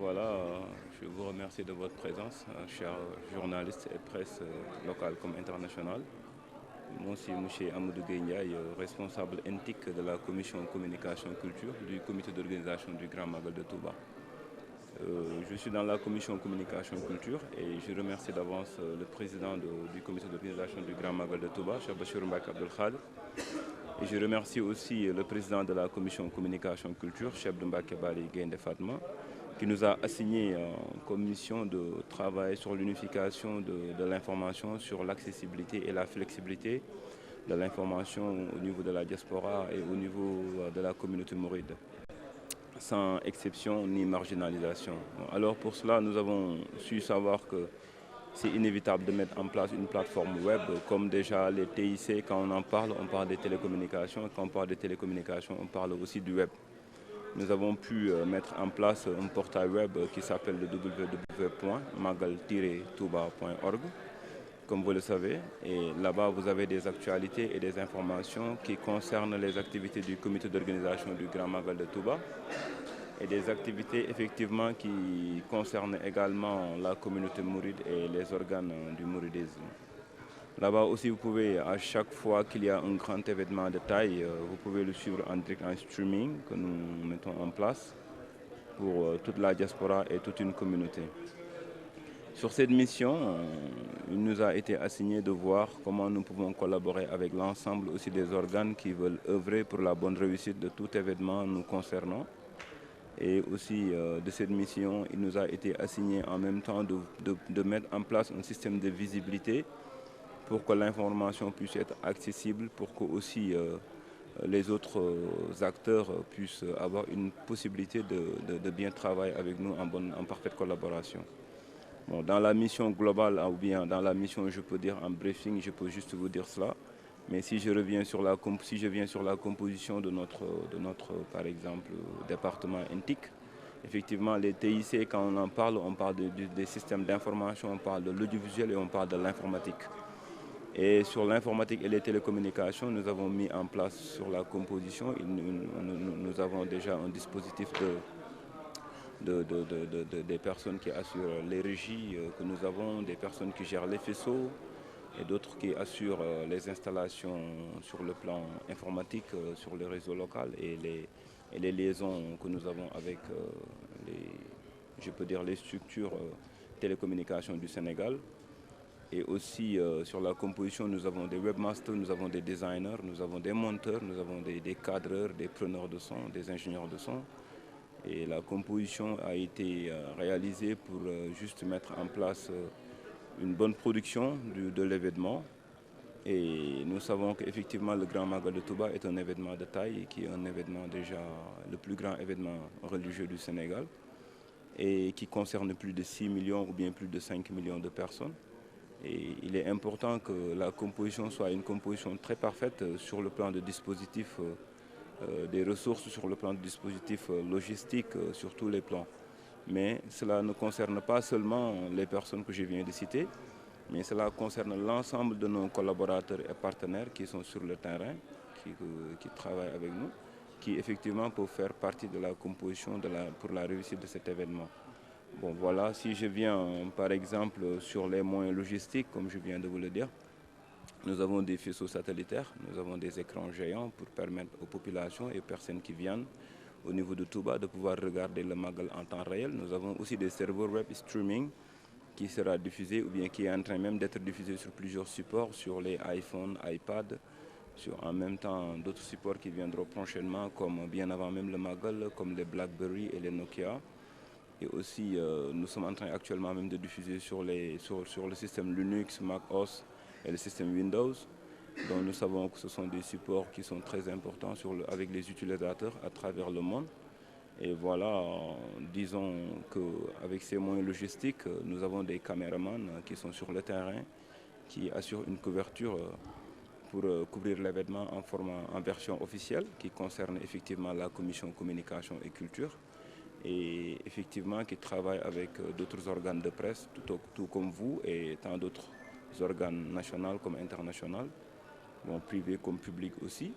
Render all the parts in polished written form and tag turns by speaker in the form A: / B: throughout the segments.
A: Voilà, je vous remercie de votre présence, chers journalistes et presse locale comme internationale. Moi, c'est M. Amadou Gueye, responsable NTIC de la commission communication culture du comité d'organisation du Grand Magal de Touba. Je suis dans la commission communication culture et je remercie d'avance le président du comité d'organisation du Grand Magal de Touba, Cheikh Bachir Mbak Abdel Khad. Et je remercie aussi le président de la commission communication culture, Cheikh Mbak Bali Gaïndé Fatma, qui nous a assigné comme mission de travailler sur l'unification de l'information, sur l'accessibilité et la flexibilité de l'information au niveau de la diaspora et au niveau de la communauté mouride, sans exception ni marginalisation. Alors pour cela, nous avons su savoir que c'est inévitable de mettre en place une plateforme web, comme déjà les TIC, quand on parle des télécommunications, quand on parle des télécommunications, on parle aussi du web. Nous avons pu mettre en place un portail web qui s'appelle le www.magal-touba.org, comme vous le savez. Et là-bas, vous avez des actualités et des informations qui concernent les activités du comité d'organisation du Grand Magal de Touba et des activités effectivement qui concernent également la communauté mouride et les organes du mouridisme. Là-bas aussi, vous pouvez, à chaque fois qu'il y a un grand événement de taille, vous pouvez le suivre en direct en streaming que nous mettons en place pour toute la diaspora et toute une communauté. Sur cette mission, il nous a été assigné de voir comment nous pouvons collaborer avec l'ensemble aussi des organes qui veulent œuvrer pour la bonne réussite de tout événement nous concernant. Et aussi de cette mission, il nous a été assigné en même temps de mettre en place un système de visibilité pour que l'information puisse être accessible, pour que aussi les autres acteurs puissent avoir une possibilité de bien travailler avec nous en parfaite collaboration. Bon, dans la mission globale, ou bien dans la mission, je peux dire en briefing, je peux juste vous dire cela. Mais si je viens sur la composition de notre par exemple, département NTIC, effectivement, les TIC, quand on parle des systèmes d'information, on parle de l'audiovisuel et on parle de l'informatique. Et sur l'informatique et les télécommunications, nous avons mis en place sur la composition, nous avons déjà un dispositif des personnes qui assurent les régies que nous avons, des personnes qui gèrent les faisceaux et d'autres qui assurent les installations sur le plan informatique, sur le réseau local et les liaisons que nous avons avec je peux dire les structures télécommunications du Sénégal. Et aussi sur la composition, nous avons des webmasters, nous avons des designers, nous avons des monteurs, nous avons des cadreurs, des preneurs de son, des ingénieurs de son. Et la composition a été réalisée pour juste mettre en place une bonne production de l'événement. Et nous savons qu'effectivement le Grand Magal de Touba est un événement de taille, qui est un événement déjà le plus grand événement religieux du Sénégal et qui concerne plus de 6 millions ou bien plus de 5 millions de personnes. Et il est important que la composition soit une composition très parfaite sur le plan de dispositifs, des ressources, sur le plan de dispositifs logistiques, sur tous les plans. Mais cela ne concerne pas seulement les personnes que je viens de citer, mais cela concerne l'ensemble de nos collaborateurs et partenaires qui sont sur le terrain, qui travaillent avec nous, qui effectivement peuvent faire partie de la composition pour la réussite de cet événement. Bon voilà, si je viens par exemple sur les moyens logistiques, comme je viens de vous le dire, nous avons des faisceaux satellitaires, nous avons des écrans géants pour permettre aux populations et aux personnes qui viennent au niveau de Touba de pouvoir regarder le Magal en temps réel. Nous avons aussi des serveurs web streaming qui sera diffusé ou bien qui est en train même d'être diffusé sur plusieurs supports, sur les iPhones, iPad, sur en même temps d'autres supports qui viendront prochainement, comme bien avant même le Magal, comme les BlackBerry et les Nokia. Et aussi, nous sommes en train actuellement même de diffuser sur le système Linux, Mac OS et le système Windows. Donc nous savons que ce sont des supports qui sont très importants avec les utilisateurs à travers le monde. Et voilà, disons qu'avec ces moyens logistiques, nous avons des caméramans qui sont sur le terrain, qui assurent une couverture pour couvrir l'événement en version officielle, qui concerne effectivement la commission communication et culture, et effectivement qui travaille avec d'autres organes de presse, tout comme vous, et tant d'autres organes nationaux comme internationaux, bon, privés comme publics aussi.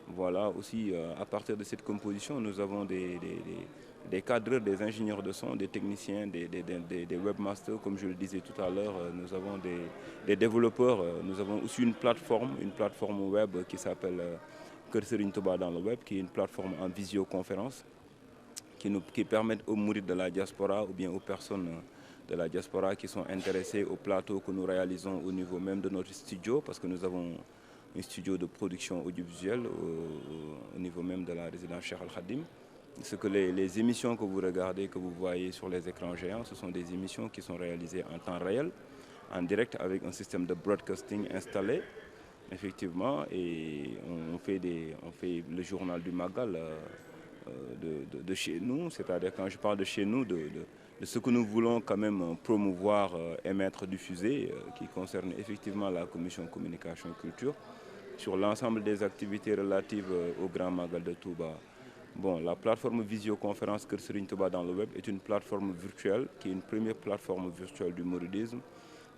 A: Voilà, aussi, à partir de cette composition, nous avons des cadreurs, des ingénieurs de son, des techniciens, des webmasters, comme je le disais tout à l'heure. Nous avons des développeurs. Nous avons aussi une plateforme web qui s'appelle Kër Serigne Touba dans le web, qui est une plateforme en visioconférence qui permet aux mourides de la diaspora ou bien aux personnes de la diaspora qui sont intéressées au plateau que nous réalisons au niveau même de notre studio, parce que nous avons un studio de production audiovisuelle au niveau même de la résidence Cheikh Al Khadim. Ce que les émissions que vous regardez, que vous voyez sur les écrans géants, ce sont des émissions qui sont réalisées en temps réel, en direct, avec un système de broadcasting installé, effectivement, et on fait le journal du Magal de chez nous, c'est-à-dire quand je parle de chez nous, de ce que nous voulons quand même promouvoir, émettre, diffuser, qui concerne effectivement la commission communication culture, sur l'ensemble des activités relatives au Grand Magal de Touba. Bon, la plateforme visioconférence Kër Serigne Touba dans le web est une plateforme virtuelle, qui est une première plateforme virtuelle du mouridisme,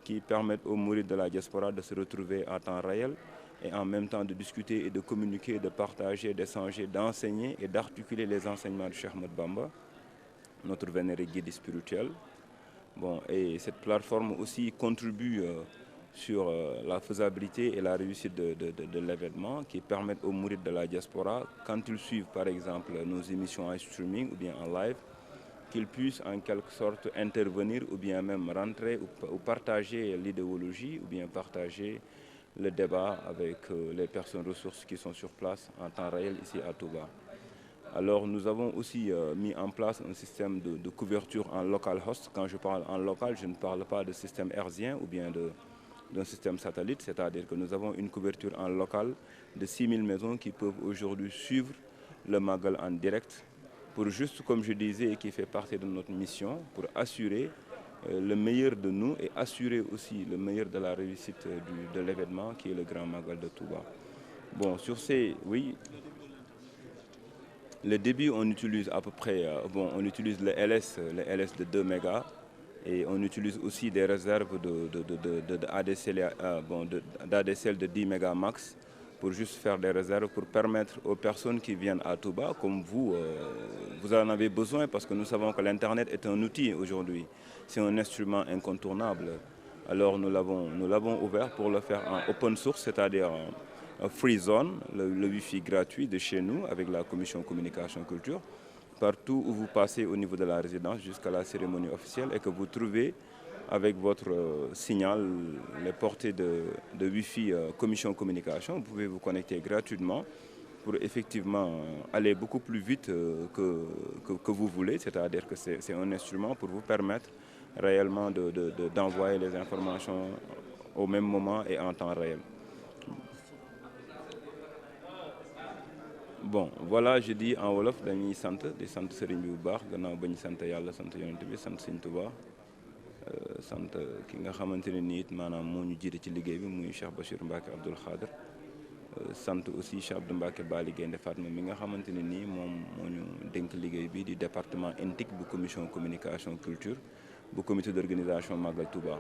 A: qui permet aux mourides de la diaspora de se retrouver en temps réel et en même temps de discuter et de communiquer, de partager, d'échanger, d'enseigner et d'articuler les enseignements de Cheikh Ahmadou Bamba, notre vénéré guide spirituel. Bon, et cette plateforme aussi contribue sur la faisabilité et la réussite de l'événement, qui permettent aux mourides de la diaspora, quand ils suivent par exemple nos émissions en streaming ou bien en live, qu'ils puissent en quelque sorte intervenir ou bien même rentrer ou partager l'idéologie ou bien partager le débat avec les personnes ressources qui sont sur place en temps réel ici à Touba. Alors nous avons aussi mis en place un système de couverture en local host. Quand je parle en local, je ne parle pas de système hertzien ou bien d'un système satellite, c'est-à-dire que nous avons une couverture en local de 6000 maisons qui peuvent aujourd'hui suivre le Magal en direct, pour juste, comme je disais, et qui fait partie de notre mission, pour assurer le meilleur de nous et assurer aussi le meilleur de la réussite de l'événement qui est le Grand Magal de Touba. Bon, sur ces, oui, le débit, on utilise à peu près, on utilise le LS de 2 mégas, et on utilise aussi des réserves d'ADSL de 10 mégas max, pour juste faire des réserves, pour permettre aux personnes qui viennent à Touba, comme vous, vous en avez besoin, parce que nous savons que l'Internet est un outil aujourd'hui. C'est un instrument incontournable. Alors nous l'avons ouvert pour le faire en open source, c'est-à-dire en free zone, le Wi-Fi gratuit de chez nous, avec la commission communication culture, partout où vous passez au niveau de la résidence jusqu'à la cérémonie officielle, et que vous trouvez avec votre signal les portées de Wi-Fi commission communication. Vous pouvez vous connecter gratuitement pour effectivement aller beaucoup plus vite que vous voulez, c'est-à-dire que c'est un instrument pour vous permettre réellement d'envoyer les informations au même moment et en temps réel. Bon, voilà, je dis en wolof dañuy sant sëriñ bi bu baax, gannaaw ba ñu sant yàlla, sant yonent bi, sant sëriñ Touba, sant ki nga xamante ne nii it maanaam moo ñu jiite ci liggéey bi muy Cheikh Bachir Mbacke Abdoul Khader, sant aussi Cheikh Abdou Mbacke Bali Gaynde Fatma mi nga xamante ne nii moom moo ñu dénk liggéey bi di département intique bu commission communication culture bu comité d'organisation Magal Touba.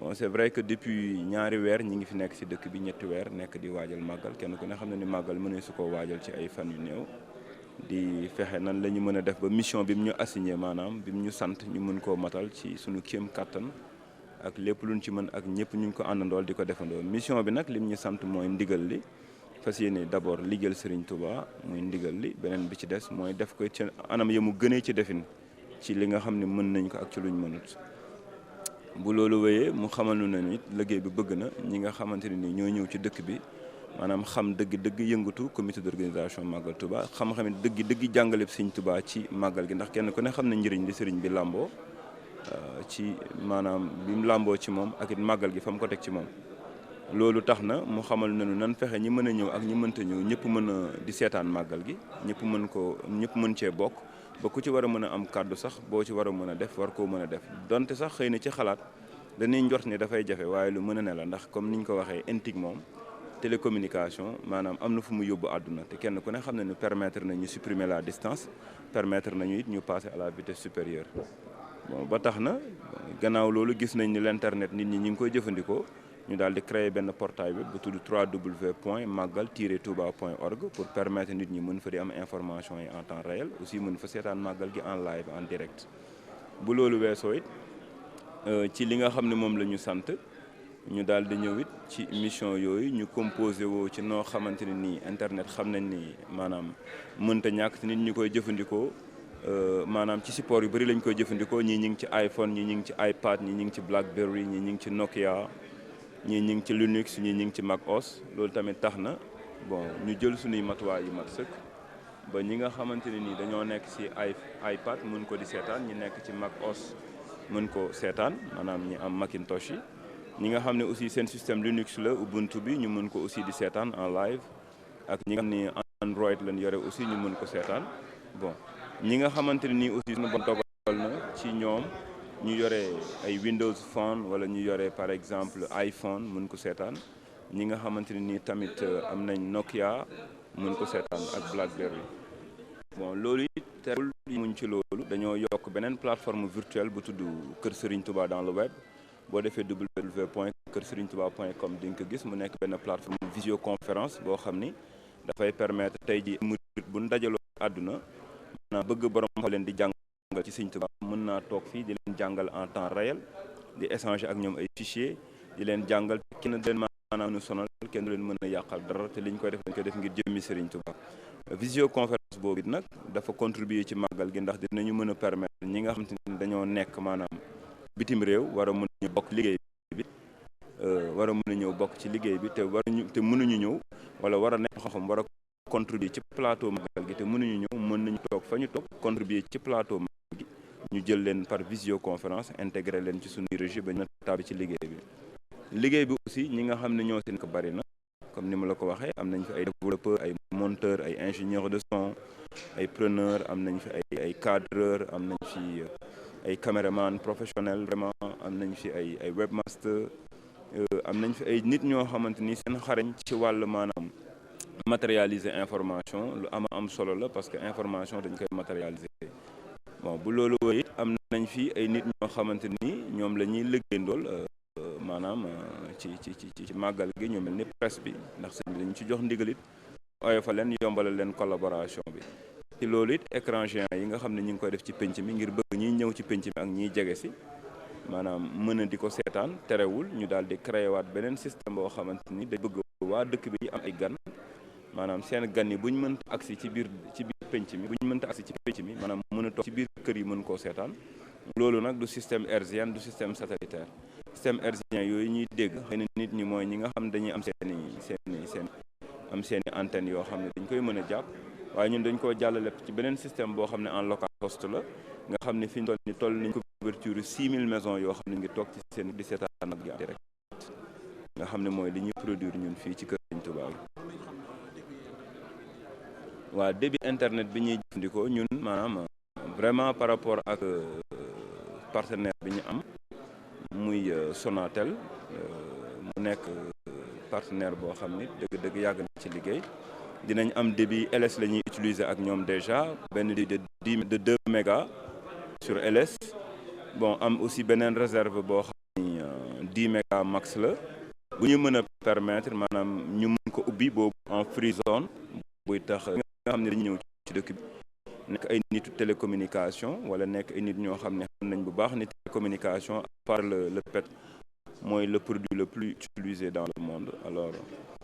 A: Bon, c'est vrai que depuis ñaari weer ñi ngi fi nekk ci dëkk bi, ñetti weer nekk di waajal màggal, kenn ku ne xam ne ni màggal mënee su ko waajal ci ay fan yu néew, di fexe nan la ñu mën a def ba mission bi mu ñu assigné, maanaam bi mu ñu sant ñu mën koo matal ci suñu kéem kattan ak lépp luñ ci mën, ak ñëpp ñu ko àndandool di ko defandoo. Mission bi nag lim ñu sant mooy ndigal li, fas yéene d'abord liggéeyal Serigne Touba muy ndigal li, beneen bi ci des mooy def ko ci anam ya mu gënee ci defin, ci li nga xam ne mën nañ ko ak ci luñ mënut. Bu loolu wéyee mu xamal nu ne nit liggéey bi bëgg na ñi nga xamante ne ni ñoo ñëw ci dëkk bi maanaam xam dëgg yëngatu comité d'organisation Magal Touba, xam-xam dëgg jàngale Sëriñ Touba ci màggal gi, ndax kenn ku ne xam ne njëriñ li sëriñ bi làmboo ci maanaam bi mu làmboo ci moom ak it màggal gi fa mu ko teg ci moom. Loolu tax na mu xamal nañu nan fexe ñi mën a ñëw ak ñi mënta ñëw ñëpp mën a di seetaan màggal gi, ñëpp mën cee bokk, ba ku ci war a mën a am kàddu sax boo ci war a mën a def war koo mën a def, donte sax xëy na ci xalaat dañuy njort ni dafay jafe, waaye lu mën a ne la, ndax comme niñ ko waxee intique moom télécommunication maanaam am na fu mu yóbbu àdduna, te kenn ku ne xam ne ni permettre na ñu supprimer la distance, permettre nañu it ñu passer à la vitesse supérieure. Bon, ba tax na gannaaw loolu gis nañ ni l'internet nit ñi ngi koy jëfandikoo, ñu daal di créer benn portail web bu tudd www.magal-touba.org pour permettre nit ñi mën fa di am information yi en temps réel aussi mën fa seetaan màggal gi en live en direct. bu loolu weesoo it ci li nga xam ne moom la ñu sant ñu daal di ñëw it ci mission yooyu ñu composé woo ci noo xamante ne nii internet xam nañ ni maanaam mënta ñàkk nit ñi koy jëfandikoo maanaam ci support yu bëri lañ koy jëfandikoo ñii ñu ngi ci iPhone ñii ñu ngi ci iPad ñii ñu ngi ci BlackBerry ñii ñu ngi ci Nokia ñii ñu ngi ci Linux ñii ñu ngi ci Mac OS loolu tamit tax na bon ñu jël suñuy matuwaay yu mat sëkk ba ñi nga xamante ne nii dañoo nekk ci iPad mën ko di seetaan ñi nekk ci Mac OS mën ko seetaan maanaam ñi am Macintosh yi ñi nga xam ne aussi seen système Linux la Ubuntu bi ñu mën ko aussi di seetaan en live ak ñi nga xam ne Android lañ yore aussi ñu mën ko seetaan bon ñi nga xamante ne nii aussi suñu bon dogal na ci ñoom ñu yore ay Windows Phone wala ñu yore par exemple iPhone mën ko seetaan ñi nga xamante ne nii tamit am nañ Nokia mën ko seetaan ak BlackBerry bon loolu it terewul muñ ci loolu dañoo yokk beneen plateforme virtuelle bu tudd Kër Serigne Touba dans le web boo defee www.kerserignetouba.com di nga ko gis mu nekk benn plateforme visioconférence boo xam ni dafay permettre tey ji murit bu ndajaloo àdduna maanaam bëgg borom xam leen di jàngal ci Serigne Touba mën naa toog fii di leen jàngal en temps réel di échanger ak ñoom ay fichier di leen jàngal kenn du leen maanaam nu sonal kenn du leen mën a yàqal dara te liñ koy def dañ koy def ngir jëmmi Serigne Touba visioconférence boobu it nag dafa contribuer ci màggal gi ndax dinañu mën a permettre ñi nga xamante ni dañoo nekk maanaam bitim réew war a mën a bokk liggéey bi war a mën a ñëw bokk ci liggéey bi te mënuñu ñëw wala war a nekk xam-xam war a contribuer ci plateau màggal gi te mënuñu ñëw mën nañu toog fa ñu toog contribuer ci plateau màggal gi ñu jël leen par visioconférence intégré leen ci suñuy régie ba ñu taabi ci liggéey bi aussi ñi nga xam ne ñoo si nekk bari na comme ni ma la ko waxee am nañ fi ay développeurs ay monteurs ay ingénieurs de son ay preneurs am nañ fi ay cadreurs am nañ fi ay caméraman professionnel vraiment am nañ fi ay webmaster am nañ fi ay nit ñoo xamante ni seen xarañ ci wàll maanaam matérialiser information lu am solo la parce que information dañ koy matérialiser bon bu loolu it am nañ fi ay nit ñoo xamante ni ñoom la ñuy liggéeyandool maanaam ci màggal gi ñu mel ni presse bi ndax sëñ bi dañu ci jox ndigalit oyofa leen yombalal leen collaboration bi ci loolu it écran géant yi nga xam ne ñu ngi koy def ci penc mi ngir bëgg ñiy ñëw ci penc mi ak ñiy jege si maanaam mën a di ko seetaan terewul ñu daal di créé waat beneen système boo xamante ni day bëgg waa dëkk bi am ay gan maanaam seen gan yi bu ñu mënta agsi ci biir penc mi bu ñu mënta agsi ci penc mi maanaam mën a toog ci biir kër yi mën koo seetaan loolu nag du système hertzien du système satellitaire système hertzien yooyu ñuy dégg xëy na nit ñi mooy ñi nga xam dañuy am seeni antenne yoo xam ne dañ koy mën a jàpp waaye ñun dañ koo jàllale ci beneen système boo xam ne en local host la nga xam ne fi ñu toll ni toll nañ couverture 6000 maisons yoo xam ne ngi toog ci seen di seetaan ak direct nga xam ne mooy li ñuy produire ñun fii ci kër Serigne Touba waa débit internet bi ñuy jëfandikoo ñun maanaam vraiment par rapport ak partenaire bi ñu am muy Sonatel mu nekk partenaire boo xam ni dëgg-dëgg yàgg na ci liggéey dinañ am débit LS la ñuy utiliser ak ñoom déjà benn débit de 2 mégas sur LS bon am aussi beneen réserve boo xam ni 10 mégas max la bu ñu mën a permettre maanaam ñu mën ko ubbi boobu en free zone buy tax nga xam ne dañu ñëw ci dëkk bi nekk ay nitu télécommunication wala nekk ay nit ñoo xam ne xam nañ bu baax ni télécommunication par le PET mooy le produit le plus utilisé dans le monde alors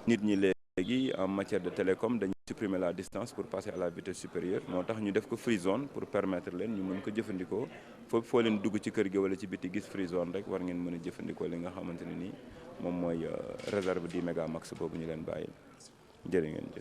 A: nit ñi léegi en matière de télécom dañuy supprimer la distance pour passer à la vitesse supérieure moo tax ñu def ko free zone pour permettre leen ñu mën ko jëfandikoo foo leen dugg ci kër gi wala ci biti gis free zone rek war ngeen mën a jëfandikoo li nga xamante ne nii moom mooy réserve 10 méga max boobu ñu leen bàyyi jërë ngeen jëf